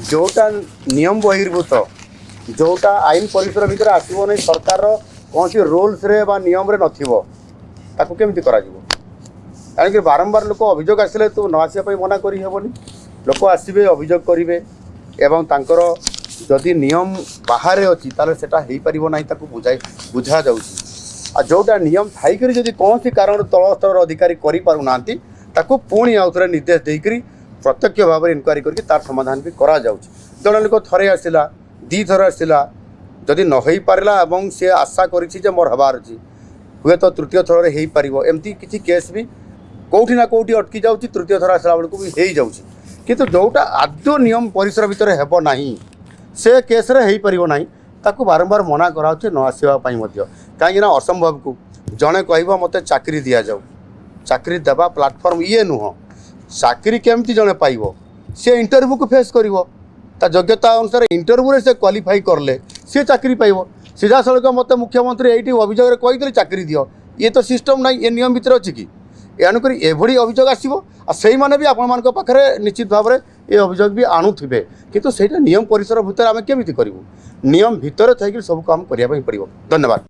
जोटा नियम बहिर्भूत जोटा आईन परिसर भितर आसो नहीं सरकार कौन सी रूल्स रे बा नियम रे नथिबो ताकू केमती करा जिवो कारण बारंबार लोक अभियोग आसिले तू न आसिया मना करी हेबनी लोक आसबे अभियोग करेंगे एवं तांकर जदि नियम बाहर अच्छी ताले सेटा हेई परिबो नाही ताकू बुझा जाउची जोटा नियम थाई करी जदि कौन सी कारण तल स्तर अधिकारी करि पारु नांती ताकू पुणी आउथरे निर्देश देकरी प्रत्यक्ष भाव में इनक्वारी करके तार समाधान भी करा जाउची जड़े लोक थरे आसिला दी थर आसिला जदि न होई पारला एवं से आशा करिछि जे मोर हबार अछि हुए तो तृतीय थर रे हेई परिबो एमती किछि केस भी कोठी ना कोठी अटकी जाउची तृतीय थर आसला बेलू भी हेई जाउची किंतु जोटा आद्य नियम परिसर भितर हेबो नाही से केस रे हेई परिबो नाही ताकू बारंबार मना कराउछि न आसीबा पई मध्य काहेकि ना असंभव को जणे कहबो मते चाकरी दिया जाऊ चाकरी देबा प्लेटफॉर्म ये नुह चाकरी केमती जणे पाइबो से इंटरव्यू को फेस करिवो ता योग्यता अनुसार इंटरव्यू रे से क्वालिफाई करले से चाकरी पाइबो सीधा सड़क मत मुख्यमंत्री ये अभियोग कही चाकरी दियो ये तो सिस्टम ना ये नियम भितर अच्छी कि एणुक एभली अभियोग आसो से मैंने भी आपण पाखे निश्चित भाव में ये अभियोग भी आणुवे किंतु सेटा नियम परिसर भितर आम केमी करूँ नियम भितर थी सब काम करने पड़ो। धन्यवाद।